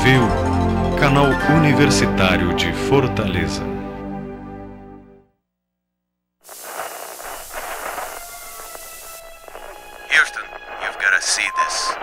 FEU, Canal Universitário de Fortaleza. Houston, you've got to see this.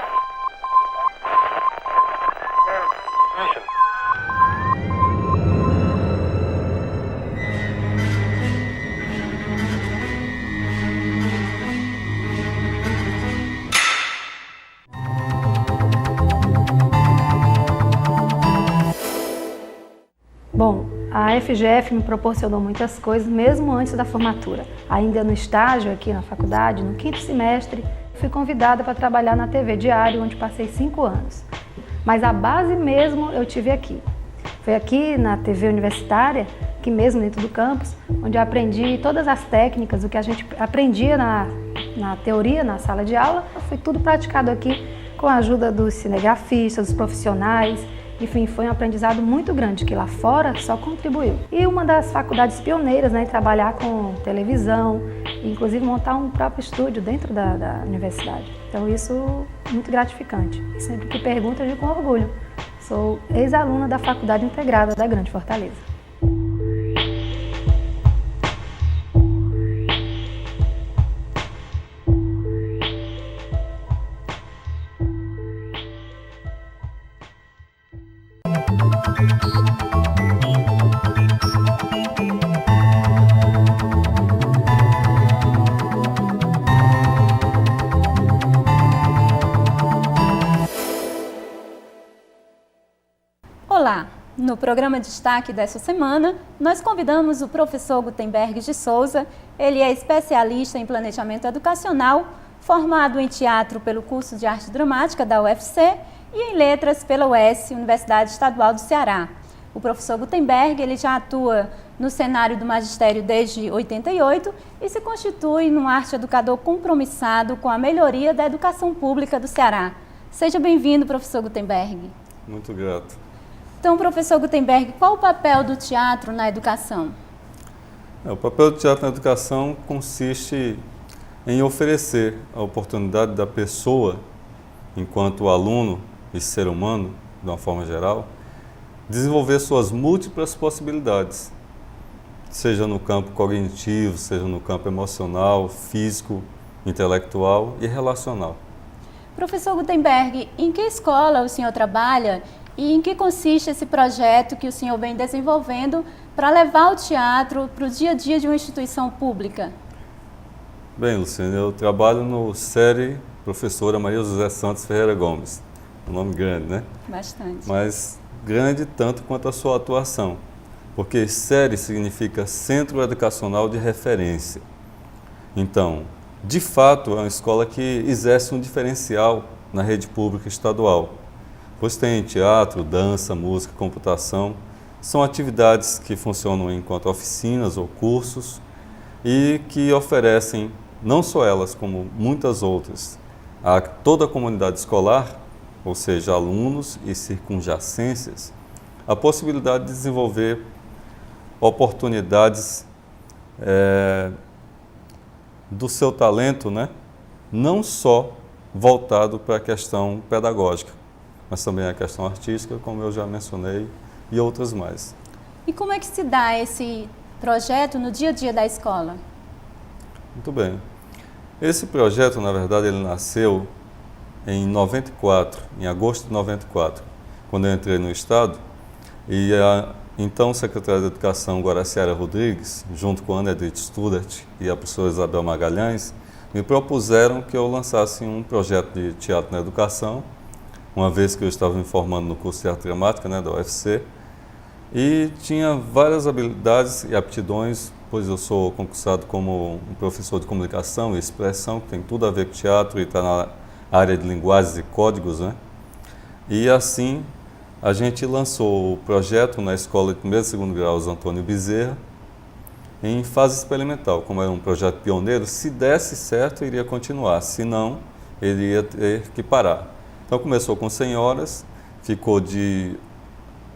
Bom, a FGF me proporcionou muitas coisas, mesmo antes da formatura. Ainda no estágio aqui na faculdade, no 5º semestre, fui convidada para trabalhar na TV Diário, onde passei 5 anos. Mas a base mesmo eu tive aqui. Foi aqui na TV universitária, aqui mesmo dentro do campus, onde eu aprendi todas as técnicas, o que a gente aprendia na teoria, na sala de aula, foi tudo praticado aqui com a ajuda dos cinegrafistas, dos profissionais. Enfim, foi um aprendizado muito grande, que lá fora só contribuiu. E uma das faculdades pioneiras, né, em trabalhar com televisão, e inclusive montar um próprio estúdio dentro da universidade. Então isso é muito gratificante. E sempre que pergunto, eu digo com orgulho. Sou ex-aluna da Faculdade Integrada da Grande Fortaleza. Olá! No programa Destaque dessa semana, nós convidamos o professor Gutenberg de Souza. Ele é especialista em planejamento educacional, formado em teatro pelo curso de arte dramática da UFC e em letras pela UES, Universidade Estadual do Ceará. O professor Gutenberg ele já atua no cenário do magistério desde 88 e se constitui um arte educador compromissado com a melhoria da educação pública do Ceará. Seja bem-vindo, professor Gutenberg. Muito grato. Então, professor Gutenberg, qual o papel do teatro na educação? O papel do teatro na educação consiste em oferecer a oportunidade da pessoa, enquanto aluno e ser humano, de uma forma geral, desenvolver suas múltiplas possibilidades, seja no campo cognitivo, seja no campo emocional, físico, intelectual e relacional. Professor Gutenberg, em que escola o senhor trabalha e em que consiste esse projeto que o senhor vem desenvolvendo para levar o teatro para o dia a dia de uma instituição pública? Bem, Luciana, eu trabalho no SERI Professora Maria José Santos Ferreira Gomes. Um nome grande, né? Bastante. Mas grande tanto quanto a sua atuação, porque SERI significa Centro Educacional de Referência. Então, de fato, é uma escola que exerce um diferencial na rede pública estadual, pois tem teatro, dança, música, computação. São atividades que funcionam enquanto oficinas ou cursos e que oferecem, não só elas, como muitas outras, a toda a comunidade escolar, ou seja, alunos e circunjacências, a possibilidade de desenvolver oportunidades do seu talento, né? Não só voltado para a questão pedagógica, mas também a questão artística, como eu já mencionei, e outras mais. E como é que se dá esse projeto no dia a dia da escola? Muito bem. Esse projeto, na verdade, ele nasceu em 94, em agosto de 94, quando eu entrei no Estado, e a então secretária de Educação, Guaraciara Rodrigues, junto com a Ana Edith Studart e a professora Isabel Magalhães, me propuseram que eu lançasse um projeto de teatro na educação, uma vez que eu estava me formando no curso de arte dramática, né, da UFC, e tinha várias habilidades e aptidões, pois eu sou concursado como um professor de comunicação e expressão, que tem tudo a ver com teatro e está na área de linguagens e códigos, né? E assim, a gente lançou o projeto na Escola de 1º e 2º graus Antônio Bezerra, em fase experimental. Como era um projeto pioneiro, se desse certo, iria continuar, se não, ele ia ter que parar. Então começou com 100 horas, ficou de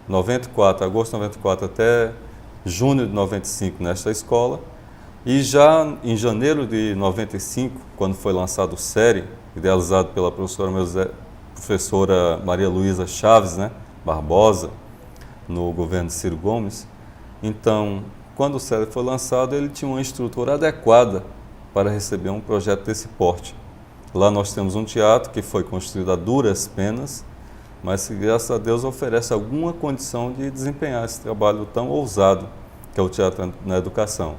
94, agosto de 94 até junho de 95 nesta escola, e já em janeiro de 95, quando foi lançado o SERI, idealizado pela professora Maria Luísa Chaves, né, Barbosa, no governo de Ciro Gomes. Então, quando o SERI foi lançado, ele tinha uma estrutura adequada para receber um projeto desse porte. Lá nós temos um teatro que foi construído a duras penas, mas que, graças a Deus, oferece alguma condição de desempenhar esse trabalho tão ousado, que é o teatro na educação.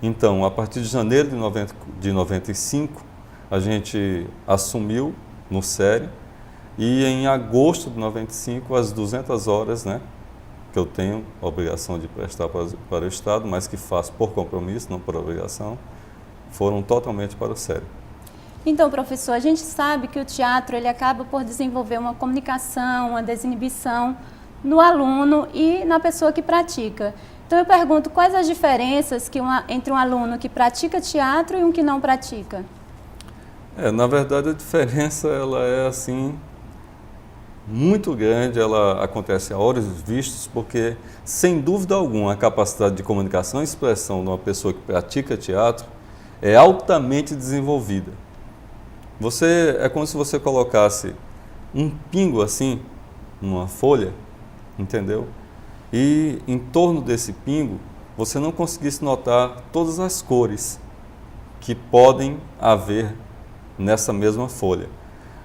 Então, a partir de janeiro de 95, a gente assumiu no SERI, e em agosto de 95, as 200 horas, né, que eu tenho a obrigação de prestar para o Estado, mas que faço por compromisso, não por obrigação, foram totalmente para o SERI. Então, professor, a gente sabe que o teatro ele acaba por desenvolver uma comunicação, uma desinibição no aluno e na pessoa que pratica. Então, eu pergunto quais as diferenças entre um aluno que pratica teatro e um que não pratica? Na verdade, a diferença ela é assim muito grande, ela acontece a olhos vistos, porque, sem dúvida alguma, a capacidade de comunicação e expressão de uma pessoa que pratica teatro é altamente desenvolvida. É como se você colocasse um pingo assim, numa folha, entendeu? E em torno desse pingo, você não conseguisse notar todas as cores que podem haver nessa mesma folha.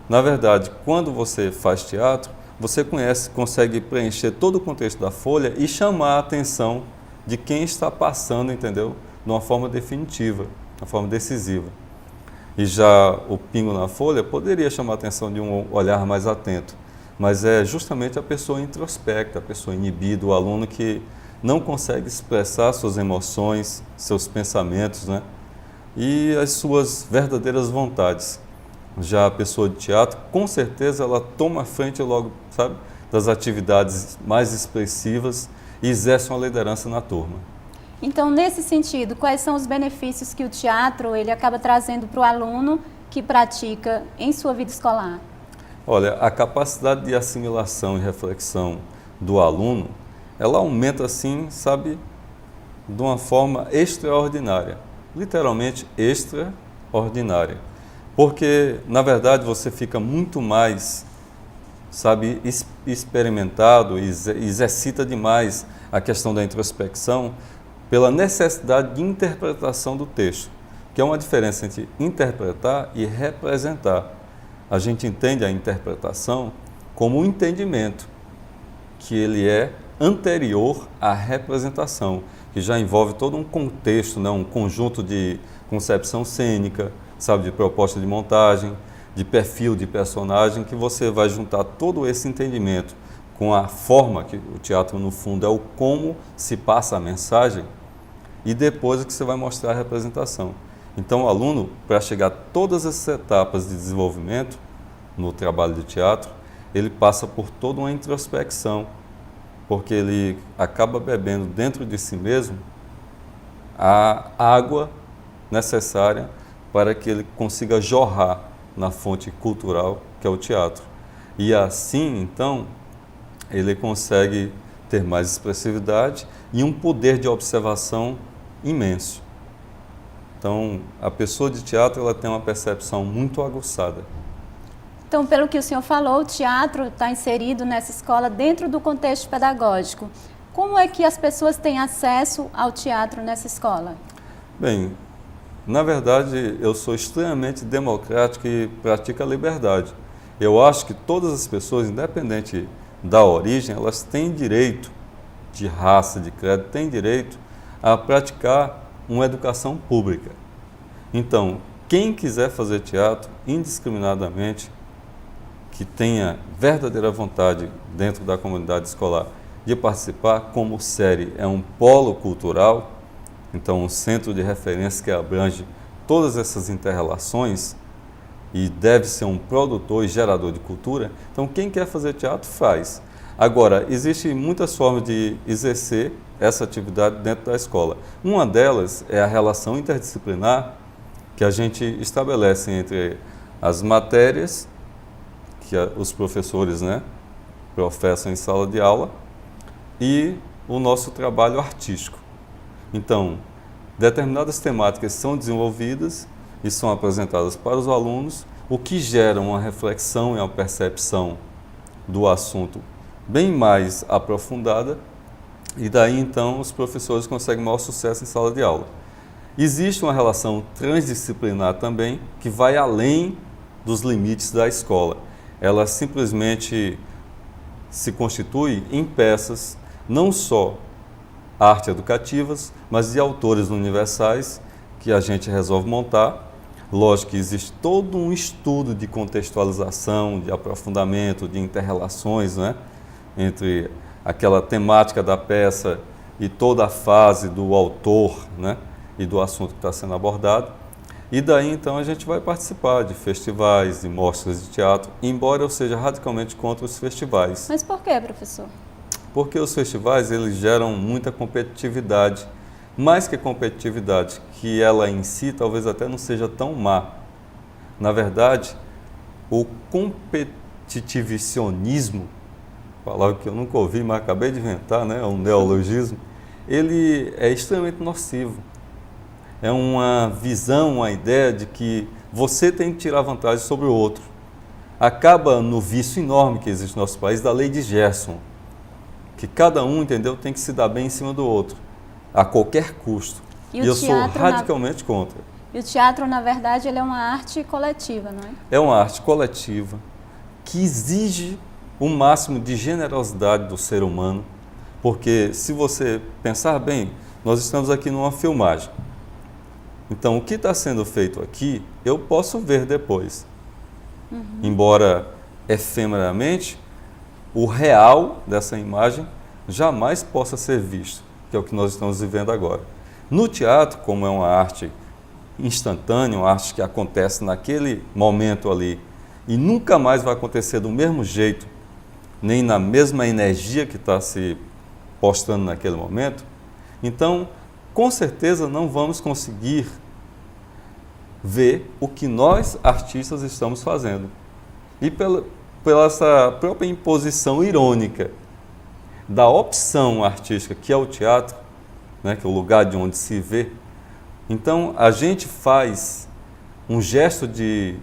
Na verdade, quando você faz teatro, você consegue preencher todo o contexto da folha e chamar a atenção de quem está passando, entendeu? De uma forma definitiva, de uma forma decisiva. E já o pingo na folha poderia chamar a atenção de um olhar mais atento, mas é justamente a pessoa introspecta, a pessoa inibida, o aluno que não consegue expressar suas emoções, seus pensamentos, né? E as suas verdadeiras vontades. Já a pessoa de teatro, com certeza, ela toma a frente logo, sabe, das atividades mais expressivas e exerce uma liderança na turma. Então, nesse sentido, quais são os benefícios que o teatro ele acaba trazendo para o aluno que pratica em sua vida escolar? Olha, a capacidade de assimilação e reflexão do aluno, ela aumenta assim, sabe, de uma forma extraordinária, literalmente extraordinária. Porque, na verdade, você fica muito mais, sabe, experimentado, exercita demais a questão da introspecção pela necessidade de interpretação do texto, que é uma diferença entre interpretar e representar. A gente entende a interpretação como um entendimento, que ele é anterior à representação, que já envolve todo um contexto, né, um conjunto de concepção cênica, sabe, de proposta de montagem, de perfil de personagem, que você vai juntar todo esse entendimento com a forma, que o teatro no fundo é o como se passa a mensagem, e depois é que você vai mostrar a representação. Então o aluno, para chegar a todas essas etapas de desenvolvimento no trabalho de teatro, ele passa por toda uma introspecção, porque ele acaba bebendo dentro de si mesmo a água necessária para que ele consiga jorrar na fonte cultural que é o teatro. E assim, então, ele consegue ter mais expressividade e um poder de observação imenso. Então, a pessoa de teatro ela tem uma percepção muito aguçada. Então, pelo que o senhor falou, o teatro está inserido nessa escola dentro do contexto pedagógico. Como é que as pessoas têm acesso ao teatro nessa escola? Bem, na verdade, eu sou extremamente democrático e pratico a liberdade. Eu acho que todas as pessoas, independente da origem, elas têm direito de raça, de credo, têm direito a praticar uma educação pública. Então, quem quiser fazer teatro indiscriminadamente, que tenha verdadeira vontade dentro da comunidade escolar de participar, como o SERI é um polo cultural, então um centro de referência que abrange todas essas inter-relações e deve ser um produtor e gerador de cultura, então quem quer fazer teatro faz. Agora, existem muitas formas de exercer essa atividade dentro da escola. Uma delas é a relação interdisciplinar que a gente estabelece entre as matérias que os professores, né, professam em sala de aula e o nosso trabalho artístico. Então, determinadas temáticas são desenvolvidas e são apresentadas para os alunos, o que gera uma reflexão e uma percepção do assunto bem mais aprofundada, e daí então os professores conseguem maior sucesso em sala de aula. Existe uma relação transdisciplinar também, que vai além dos limites da escola. Ela simplesmente se constitui em peças, não só arte educativas, mas de autores universais que a gente resolve montar. Lógico que existe todo um estudo de contextualização, de aprofundamento, de interrelações, né, entre aquela temática da peça e toda a fase do autor, né, e do assunto que está sendo abordado. E daí então a gente vai participar de festivais, de mostras de teatro, embora eu seja radicalmente contra os festivais. Mas por que, professor? Porque os festivais eles geram muita competitividade, mais que competitividade, que ela em si talvez até não seja tão má. Na verdade, o competitivicionismo, palavra que eu nunca ouvi, mas acabei de inventar, né, é um neologismo, ele é extremamente nocivo. É uma visão, uma ideia de que você tem que tirar vantagem sobre o outro. Acaba no vício enorme que existe no nosso país da lei de Gerson, que cada um, entendeu, tem que se dar bem em cima do outro, a qualquer custo. E eu sou radicalmente contra. E o teatro, na verdade, ele é uma arte coletiva, não é? É uma arte coletiva que exige o máximo de generosidade do ser humano, porque se você pensar bem, nós estamos aqui numa filmagem. Então, o que está sendo feito aqui, eu posso ver depois. Embora efemeramente, o real dessa imagem jamais possa ser visto, que é o que nós estamos vivendo agora. No teatro, como é uma arte instantânea, uma arte que acontece naquele momento ali e nunca mais vai acontecer do mesmo jeito, nem na mesma energia que está se postando naquele momento, então, com certeza não vamos conseguir ver o que nós, artistas, estamos fazendo. E pela essa própria imposição irônica da opção artística, que é o teatro, né, que é o lugar de onde se vê, então a gente faz um gesto de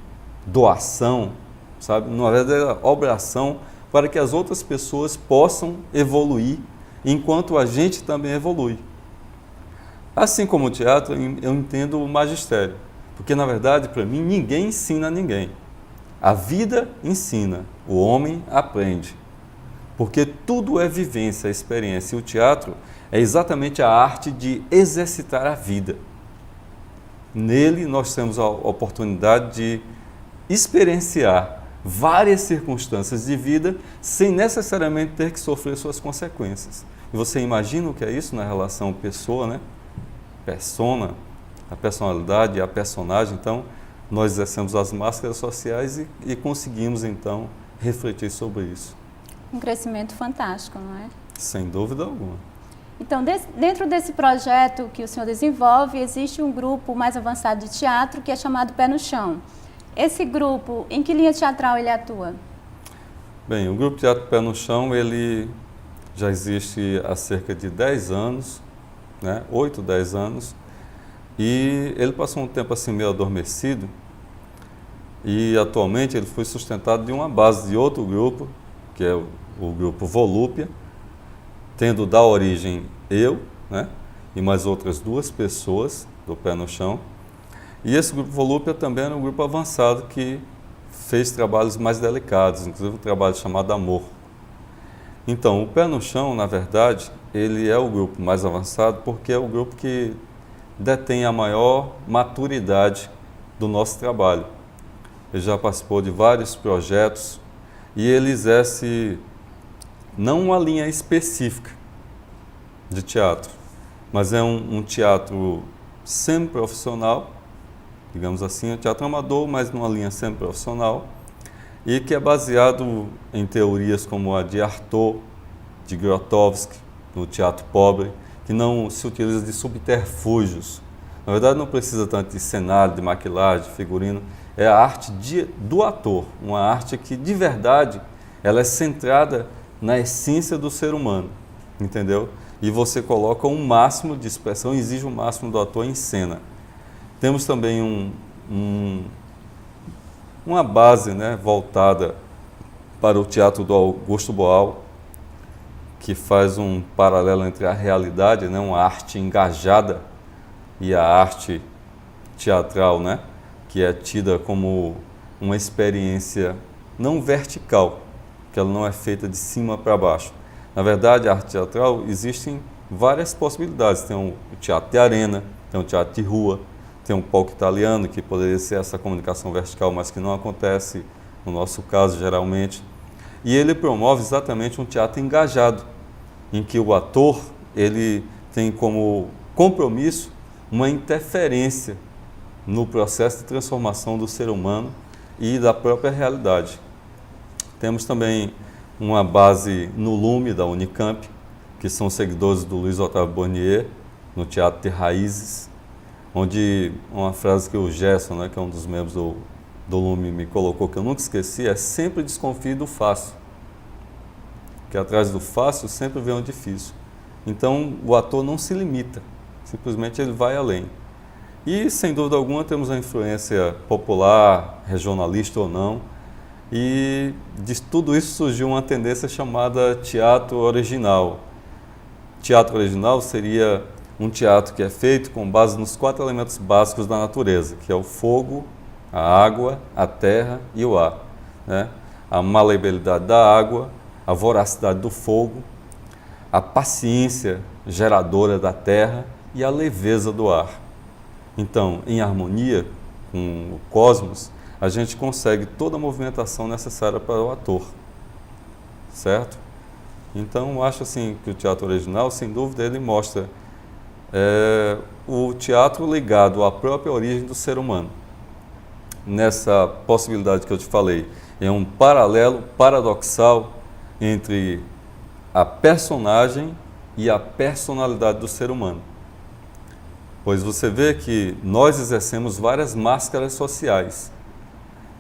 doação, sabe, uma verdadeira obração para que as outras pessoas possam evoluir, enquanto a gente também evolui. Assim como o teatro, eu entendo o magistério, porque na verdade, para mim, ninguém ensina a ninguém. A vida ensina, o homem aprende, porque tudo é vivência, experiência, e o teatro é exatamente a arte de exercitar a vida. Nele nós temos a oportunidade de experienciar várias circunstâncias de vida sem necessariamente ter que sofrer suas consequências. E você imagina o que é isso na relação pessoa, né? Persona, a personalidade e a personagem. Então, nós exercemos as máscaras sociais e conseguimos, então, refletir sobre isso. Um crescimento fantástico, não é? Sem dúvida alguma. Então, dentro desse projeto que o senhor desenvolve, existe um grupo mais avançado de teatro que é chamado Pé no Chão. Esse grupo, em que linha teatral ele atua? Bem, o Grupo Teatro Pé no Chão, ele já existe há cerca de 10 anos, né? 8, 10 anos, e ele passou um tempo assim meio adormecido, e atualmente ele foi sustentado de uma base de outro grupo, que é o Grupo Volúpia, tendo da origem eu, né? E mais outras 2 pessoas do Pé no Chão. E esse Grupo Volúpia também era um grupo avançado que fez trabalhos mais delicados, inclusive um trabalho chamado Amor. Então, o Pé no Chão, na verdade, ele é o grupo mais avançado porque é o grupo que detém a maior maturidade do nosso trabalho. Ele já participou de vários projetos e ele exerce não uma linha específica de teatro, mas é um teatro semi-profissional, digamos assim, um teatro amador, mas numa linha semi-profissional, e que é baseado em teorias como a de Artaud, de Grotowski, no teatro pobre, que não se utiliza de subterfúgios. Na verdade, não precisa tanto de cenário, de maquilagem, de figurino, é a arte do ator, uma arte que, de verdade, ela é centrada na essência do ser humano, entendeu? E você coloca um máximo de expressão, exige o máximo do ator em cena. Temos também uma base, né, voltada para o teatro do Augusto Boal, que faz um paralelo entre a realidade, né, uma arte engajada, e a arte teatral, né, que é tida como uma experiência não vertical, que ela não é feita de cima para baixo. Na verdade, a arte teatral existem várias possibilidades. Tem o teatro de arena, tem o teatro de rua, tem um palco italiano, que poderia ser essa comunicação vertical, mas que não acontece no nosso caso, geralmente. E ele promove exatamente um teatro engajado, em que o ator ele tem como compromisso uma interferência no processo de transformação do ser humano e da própria realidade. Temos também uma base no Lume, da Unicamp, que são seguidores do Luiz Otávio Bornier, no Teatro de Raízes, onde uma frase que o Gerson, né, que é um dos membros do Lume, me colocou, que eu nunca esqueci, é: sempre desconfie do fácil, que atrás do fácil sempre vem o difícil. Então, o ator não se limita, simplesmente ele vai além. E, sem dúvida alguma, temos a influência popular, regionalista ou não, e de tudo isso surgiu uma tendência chamada teatro original. Teatro original seria um teatro que é feito com base nos 4 elementos básicos da natureza, que é o fogo, a água, a terra e o ar, né? A maleabilidade da água, a voracidade do fogo, a paciência geradora da terra e a leveza do ar. Então, em harmonia com o cosmos, a gente consegue toda a movimentação necessária para o ator, certo? Então, eu acho assim que o teatro original, sem dúvida, ele mostra o teatro ligado à própria origem do ser humano. Nessa possibilidade que eu te falei, é um paralelo paradoxal entre a personagem e a personalidade do ser humano. Pois você vê que nós exercemos várias máscaras sociais.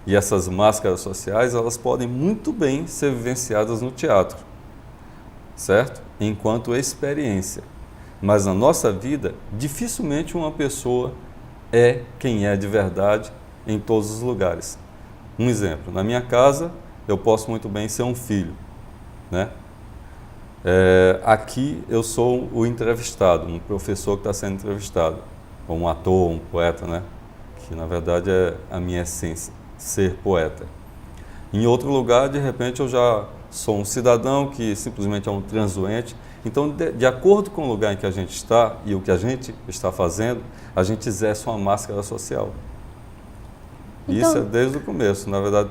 E essas máscaras sociais, elas podem muito bem ser vivenciadas no teatro, certo? Enquanto experiência. Mas na nossa vida, dificilmente uma pessoa é quem é de verdade em todos os lugares. Um exemplo, na minha casa, eu posso muito bem ser um filho, né? Aqui eu sou o entrevistado, um professor que está sendo entrevistado, ou um ator, um poeta, né? Que na verdade é a minha essência, ser poeta. Em outro lugar, de repente, eu já sou um cidadão que simplesmente é um transuente. Então, de acordo com o lugar em que a gente está e o que a gente está fazendo, a gente exerce uma máscara social. Então, isso é desde o começo. Na verdade,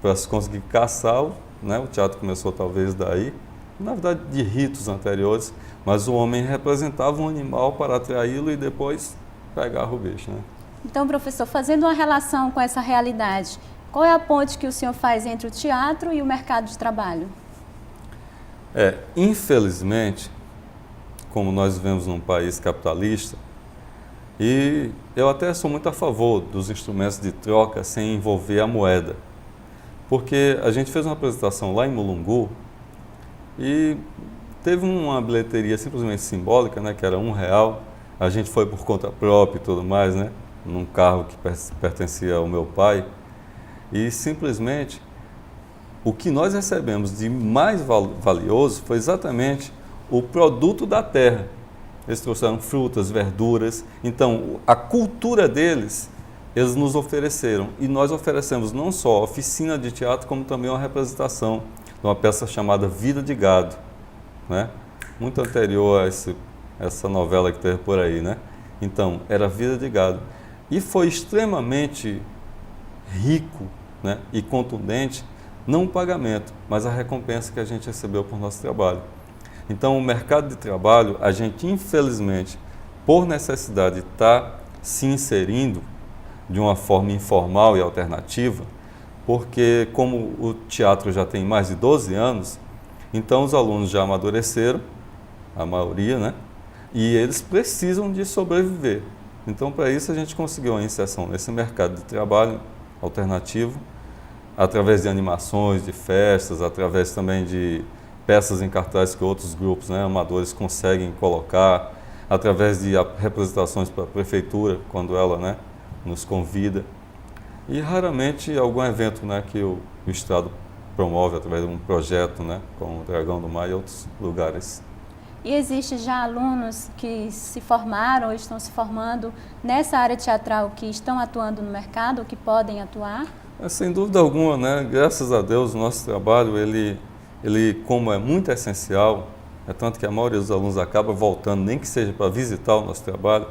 para se conseguir caçar, né, o teatro começou talvez daí, na verdade de ritos anteriores, mas o homem representava um animal para atraí-lo e depois pegar o bicho, né? Então, professor, fazendo uma relação com essa realidade, qual é a ponte que o senhor faz entre o teatro e o mercado de trabalho? Infelizmente, como nós vivemos num país capitalista, e eu até sou muito a favor dos instrumentos de troca sem envolver a moeda, porque a gente fez uma apresentação lá em Mulungu e teve uma bilheteria simplesmente simbólica, né, que era R$1, a gente foi por conta própria e tudo mais, né, num carro que pertencia ao meu pai, e simplesmente o que nós recebemos de mais valioso foi exatamente o produto da terra. Eles trouxeram frutas, verduras, então a cultura deles, eles nos ofereceram, e nós oferecemos não só a oficina de teatro, como também uma representação de uma peça chamada Vida de Gado, né? Muito anterior a essa novela que teve por aí, né? Então, era Vida de Gado. E foi extremamente rico, né, e contundente, não o pagamento, mas a recompensa que a gente recebeu por nosso trabalho. Então, o mercado de trabalho, a gente, infelizmente, por necessidade, está se inserindo de uma forma informal e alternativa, porque como o teatro já tem mais de 12 anos, então os alunos já amadureceram, a maioria, né? E eles precisam de sobreviver. Então, para isso, a gente conseguiu uma inserção nesse mercado de trabalho alternativo, através de animações, de festas, através também de peças em cartaz que outros grupos, né, amadores conseguem colocar, através de representações para a prefeitura, quando ela, né, nos convida, e raramente algum evento, né, que o Estado promove através de um projeto, né, com o Dragão do Mar e outros lugares. E existe já alunos que se formaram ou estão se formando nessa área teatral que estão atuando no mercado ou que podem atuar? Sem dúvida alguma, né? Graças a Deus, o nosso trabalho, ele como é muito essencial, é tanto que a maioria dos alunos acaba voltando, nem que seja para visitar o nosso trabalho.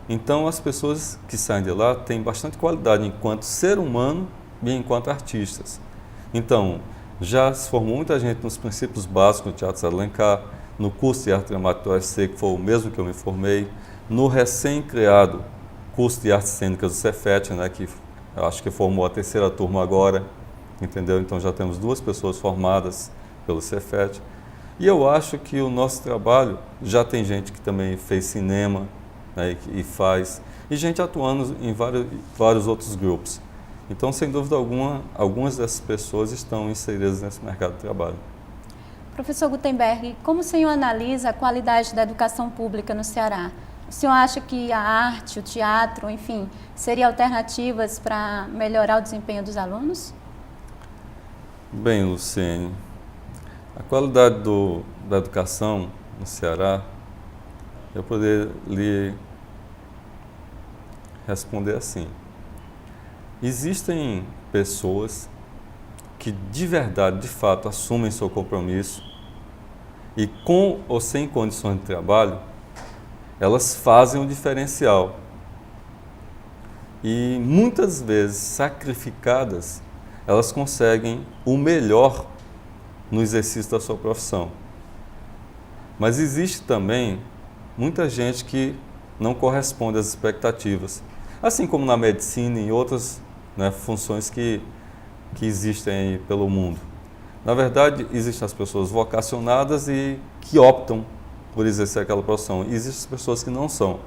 Então, as pessoas que saem de lá têm bastante qualidade enquanto ser humano e enquanto artistas. Então, já se formou muita gente nos princípios básicos do Teatro Zé de Alencar, no curso de arte dramática do UFC, que foi o mesmo que eu me formei, no recém-criado curso de artes cênicas do Cefet, né, que eu acho que formou a 3ª turma agora, entendeu? Então já temos 2 pessoas formadas pelo Cefet. E eu acho que o nosso trabalho, já tem gente que também fez cinema, né, e faz, e gente atuando em vários outros grupos. Então, sem dúvida alguma, algumas dessas pessoas estão inseridas nesse mercado de trabalho. Professor Gutenberg, como o senhor analisa a qualidade da educação pública no Ceará? O senhor acha que a arte, o teatro, enfim, seriam alternativas para melhorar o desempenho dos alunos? Bem, Luciene, a qualidade da educação no Ceará, eu poderia lhe responder assim. Existem pessoas que de verdade, de fato, assumem seu compromisso e com ou sem condições de trabalho, elas fazem um diferencial. E muitas vezes, sacrificadas, elas conseguem o melhor no exercício da sua profissão. Mas existe também muita gente que não corresponde às expectativas, assim como na medicina e outras, né, funções que existem aí pelo mundo. Na verdade, existem as pessoas vocacionadas e que optam por exercer aquela profissão. E existem as pessoas que não são.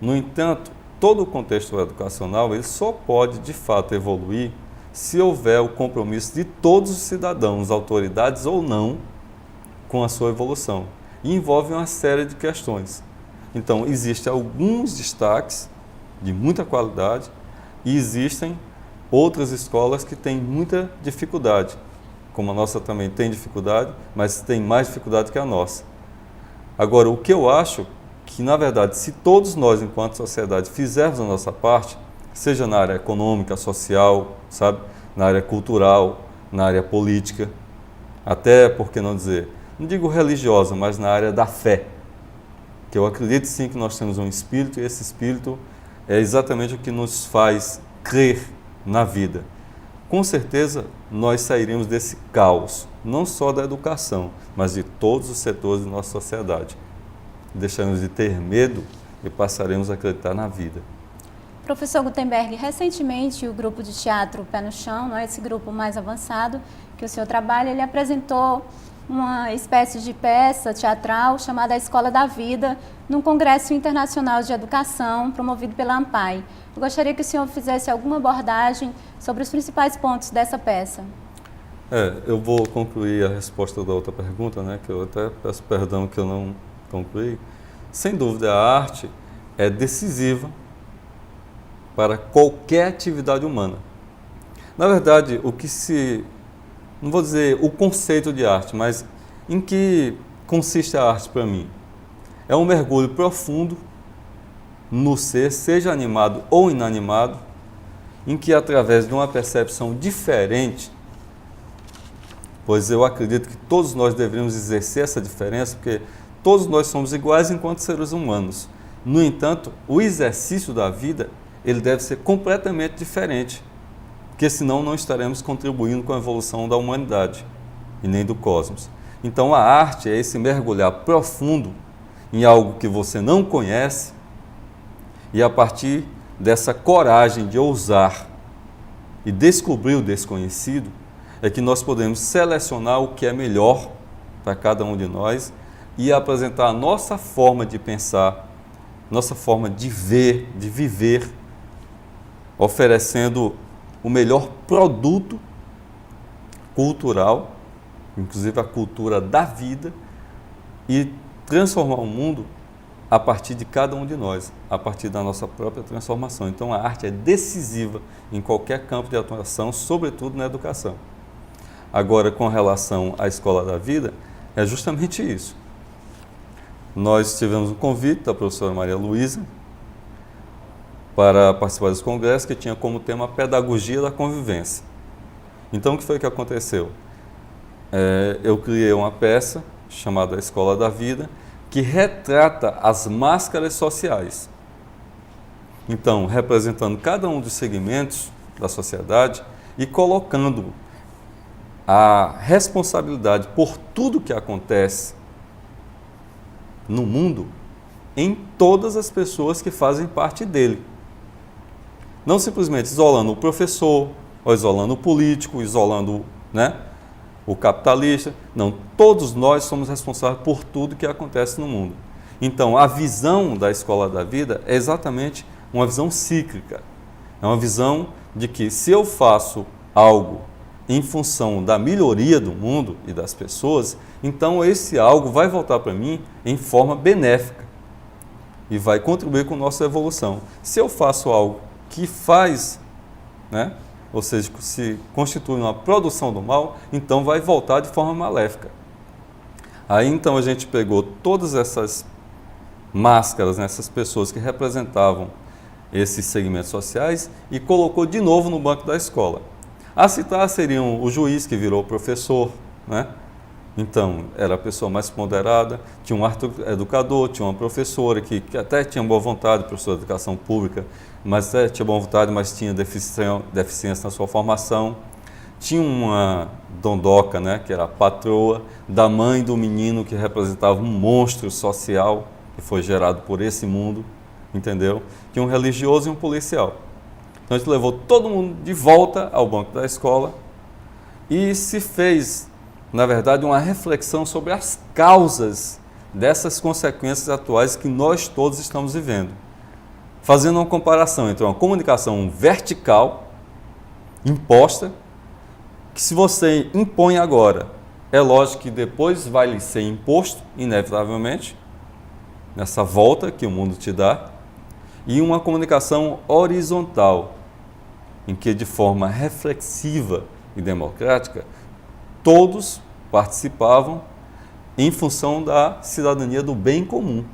No entanto, todo o contexto educacional ele só pode, de fato, evoluir se houver o compromisso de todos os cidadãos, autoridades ou não, com a sua evolução. E envolve uma série de questões. Então, existem alguns destaques de muita qualidade e existem outras escolas que têm muita dificuldade, como a nossa também tem dificuldade, mas tem mais dificuldade que a nossa. Agora, o que eu acho que, na verdade, se todos nós, enquanto sociedade, fizermos a nossa parte, seja na área econômica, social, sabe, na área cultural, na área política, até, por que não dizer, não digo religiosa, mas na área da fé, que eu acredito sim que nós temos um espírito e esse espírito é exatamente o que nos faz crer na vida. Com certeza, nós sairemos desse caos, não só da educação, mas de todos os setores da nossa sociedade. Deixaremos de ter medo e passaremos a acreditar na vida. Professor Gutenberg, recentemente o grupo de teatro Pé no Chão, não é esse grupo mais avançado que o senhor trabalha, ele apresentou uma espécie de peça teatral chamada A Escola da Vida, num Congresso Internacional de Educação promovido pela ANPAI. Eu gostaria que o senhor fizesse alguma abordagem sobre os principais pontos dessa peça. Eu vou concluir a resposta da outra pergunta, né, que eu até peço perdão que eu não concluí. Sem dúvida, a arte é decisiva para qualquer atividade humana. Na verdade, não vou dizer o conceito de arte, mas em que consiste a arte para mim? É um mergulho profundo no ser, seja animado ou inanimado, em que através de uma percepção diferente, pois eu acredito que todos nós deveríamos exercer essa diferença, porque todos nós somos iguais enquanto seres humanos. No entanto, o exercício da vida, ele deve ser completamente diferente, porque senão não estaremos contribuindo com a evolução da humanidade e nem do cosmos. Então a arte é esse mergulhar profundo em algo que você não conhece e a partir dessa coragem de ousar e descobrir o desconhecido é que nós podemos selecionar o que é melhor para cada um de nós e apresentar a nossa forma de pensar, nossa forma de ver, de viver, oferecendo o melhor produto cultural, inclusive a cultura da vida, e transformar o mundo a partir de cada um de nós, a partir da nossa própria transformação. Então a arte é decisiva em qualquer campo de atuação, sobretudo na educação. Agora, com relação à Escola da Vida, é justamente isso. Nós tivemos um convite da professora Maria Luísa para participar desse congresso que tinha como tema a pedagogia da convivência. Então, o que foi que aconteceu? Eu criei uma peça chamada Escola da Vida, que retrata as máscaras sociais. Então, representando cada um dos segmentos da sociedade e colocando a responsabilidade por tudo que acontece no mundo em todas as pessoas que fazem parte dele. Não simplesmente isolando o professor, ou isolando o político, isolando, o capitalista. Não, todos nós somos responsáveis por tudo que acontece no mundo. Então, a visão da Escola da Vida é exatamente uma visão cíclica. É uma visão de que se eu faço algo em função da melhoria do mundo e das pessoas, então esse algo vai voltar para mim em forma benéfica e vai contribuir com a nossa evolução. Se eu faço algo que faz, ou seja, se constitui uma produção do mal, então vai voltar de forma maléfica. Aí então a gente pegou todas essas máscaras, essas pessoas que representavam esses segmentos sociais e colocou de novo no banco da escola. A citar seriam o juiz que virou professor, Então, era a pessoa mais ponderada, tinha um educador, tinha uma professora que até tinha boa vontade, professora de educação pública, mas tinha boa vontade, mas tinha deficiência na sua formação. Tinha uma dondoca, que era a patroa da mãe do menino que representava um monstro social que foi gerado por esse mundo, entendeu? Tinha um religioso e um policial. Então a gente levou todo mundo de volta ao banco da escola e se fez, na verdade, uma reflexão sobre as causas dessas consequências atuais que nós todos estamos vivendo. Fazendo uma comparação entre uma comunicação vertical, imposta, que se você impõe agora, é lógico que depois vai lhe ser imposto, inevitavelmente, nessa volta que o mundo te dá, e uma comunicação horizontal, em que de forma reflexiva e democrática, todos participavam em função da cidadania do bem comum.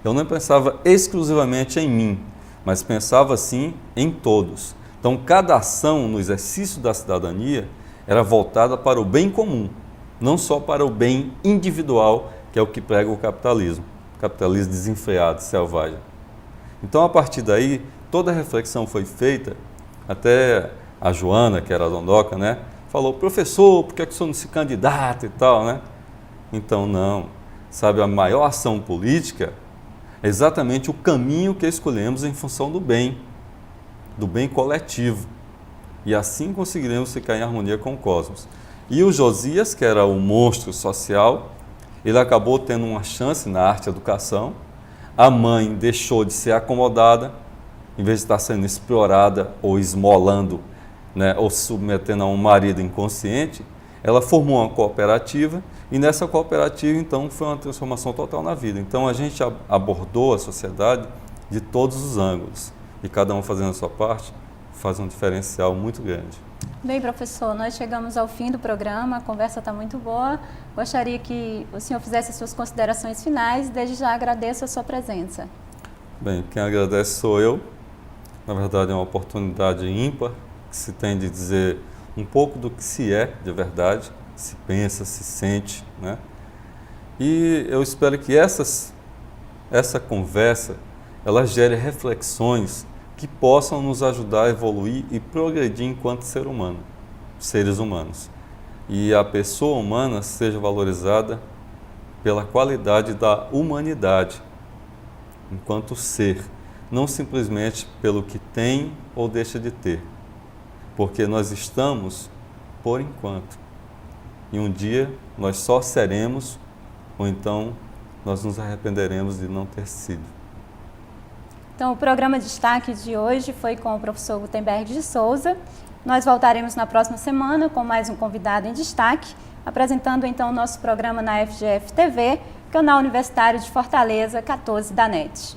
Eu não pensava exclusivamente em mim, mas pensava sim em todos. Então, cada ação no exercício da cidadania era voltada para o bem comum, não só para o bem individual, que é o que prega o capitalismo desenfreado, selvagem. Então, a partir daí, toda a reflexão foi feita, até a Joana, que era a dondoca, falou, professor, por que o senhor não se candidata e tal, Então, não. Sabe, a maior ação política é exatamente o caminho que escolhemos em função do bem coletivo. E assim conseguiremos ficar em harmonia com o cosmos. E o Josias, que era o monstro social, ele acabou tendo uma chance na arte-educação. A mãe deixou de ser acomodada, em vez de estar sendo explorada ou esmolando, ou se submetendo a um marido inconsciente, ela formou uma cooperativa e nessa cooperativa, então, foi uma transformação total na vida. Então, a gente abordou a sociedade de todos os ângulos e cada um fazendo a sua parte faz um diferencial muito grande. Bem, professor, nós chegamos ao fim do programa, a conversa está muito boa. Gostaria que o senhor fizesse as suas considerações finais. Desde já agradeço a sua presença. Bem, quem agradece sou eu. Na verdade, é uma oportunidade ímpar que se tem de dizer um pouco do que se é de verdade, se pensa, se sente, E eu espero que essa conversa ela gere reflexões que possam nos ajudar a evoluir e progredir enquanto seres humanos. E a pessoa humana seja valorizada pela qualidade da humanidade, enquanto ser, não simplesmente pelo que tem ou deixa de ter, porque nós estamos por enquanto. E um dia nós só seremos, ou então nós nos arrependeremos de não ter sido. Então, o programa Destaque de hoje foi com o professor Gutenberg de Souza. Nós voltaremos na próxima semana com mais um convidado em destaque, apresentando então o nosso programa na FGF TV, canal universitário de Fortaleza 14 da NET.